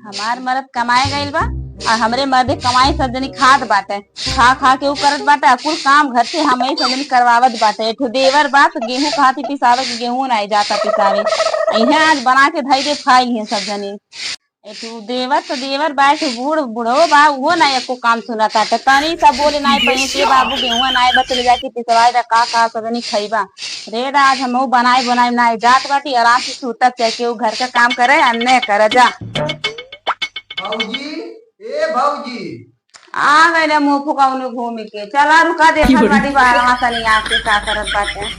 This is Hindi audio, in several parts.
हमार मर्द कमाए गइल बा और हमरे मर्दे कमाई सब जनी खात बाटे। खा खा के ऊ करत बाटे, कुल काम घर से हम ही सब जनी करवावत बाटे। एठो देवर बा तो गेहूं खाती पिसावे के गेहूं नहीं जाता पिसावे। इहे आज बना के धई दे खाई है सब जनी। एठो देवर तो देवर बा, एठो बूढ़ बूढ़ो बा, उहो ना एको काम सुनता। त तनी सब बोले नहीं पई के बाबू गेहूं नहीं बचले जाके पिसवाई दा का सब जनी खइबा। रे आज हमहू बनाई बनाई नहीं जात बाटी, आराम से सुतत चाहे केहू घर का काम करे अन्य करे जा। भौजी, ए भौजी, आ गए मुंह फुकाउने घूम के। चला रुका देखत बाटी बाहर तनी आके का करत बाटे।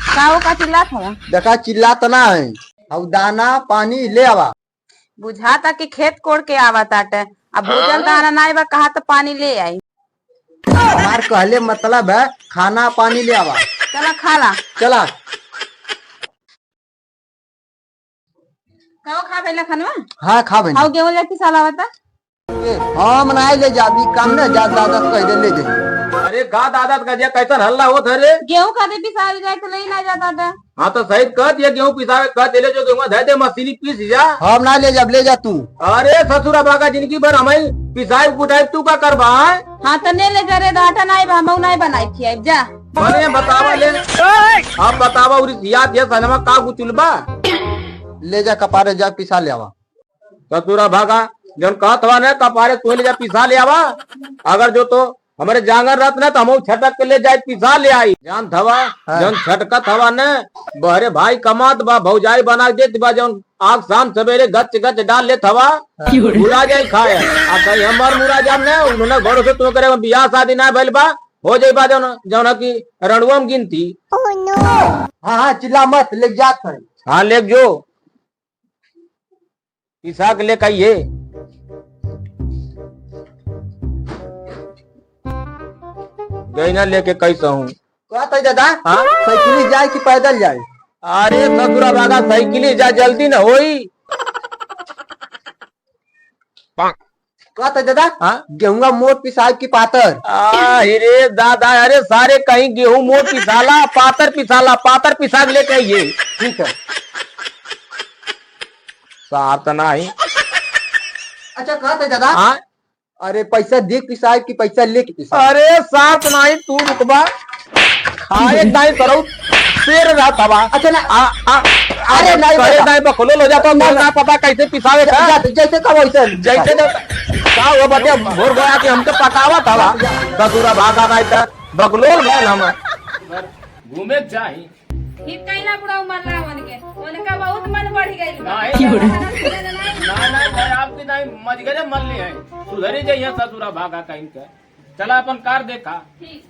काओ का चिल्लात हवा? देखा चिल्लात ना है। अब दाना पानी ले आवा। बुझाता कि खेत कोड़ के आवा ताटे। अब भूजल दाना नहीं बा, कहा तो पानी ले आई। हमार कहले मतलब है खाना पानी ले आवा। चला खाला। चला। काओ खा गइला खनवा? हाँ खा बनी। हाउ गेहूं लेके साला बता। हम नहीं ले जाबी, काम न जा दादा कह दे ले जाई। अरे गा दादा का कैसन हल्ला हो रे। गेहूं खाते पिसावे जाए तो ले ना जाता था। हाँ तो सही कह दिया, गेहूं पिसावे कह दे जो गेहूं धे दे मशीनी पीस जा। हम ना ले जाब, ले जा तू। अरे ससुरा बागा जिंदगी भर हमें पिसाई कुटाई तू का करबा है? हाँ तो ने ले जा रे, आटा नहीं बा, हमहू नहीं बनाई थी। अब जा बने बतावा ले। अब बतावा उरी याद ये सनमा का गुचुलबा। ले जा कपारे जा पिसा ले आवा। ससुरा भागा जन कहत हवा ने कपारे तू ले जा पिसा ले आवा। अगर जो तो हमारे जांगर रत न तो हम छटक के ले जाए पिसा ले आई। जान थवा जन छटकत हवा ने बहरे भाई कमात बा, भौजाई बना देत बा, जन आग शाम सवेरे गच गच डाल ले थवा मुरा जाए खाए। आ कहीं हमार मुरा जाम ने उन्होंने घरों से तू करे बियाह शादी ना भइल बा, हो जाई बा जौन की रणुअम गिनती। हाँ हाँ चिल्ला मत, ले जात है। हाँ ले जो पिसा के ले कहिए। गई ना लेके कैसा हूँ कहता है दादा। हाँ? साइकिल जाए कि पैदल जाए? अरे ससुरा बागा साइकिल जा जल्दी ना होई। कहता है दादा। हाँ? गेहूं मोट पिसाब की पातर? रे दादा, अरे सारे कहीं गेहूं मोट पिसाला पातर पिसा के लेके आइए। ठीक है। साथ नहीं। अच्छा कहता है दादा। हाँ? अरे पैसा दे पिसाब की पैसा लेके पिसाब? अरे साथ नहीं, तू रुकबा खाए नहीं करो शेर रहा था। अच्छा ना अरे नहीं बखलो लो जाता ना पता कैसे पिसावे था। जैसे कब वैसे जैसे का हुआ बटे भोर गया कि हमके पकावा था। ससुरा भागा नहीं था बगलोल गए हम घूमे जाही। ठीक कइला बुढ़ा उमर ला मन के उनका बहुत मन बढ़ गइल बा। नहीं आपकी नहीं मजगरे मल ले है सुधरी जाइए ससुरा भागा कहीं के। चला अपन कार देखा। ठीक।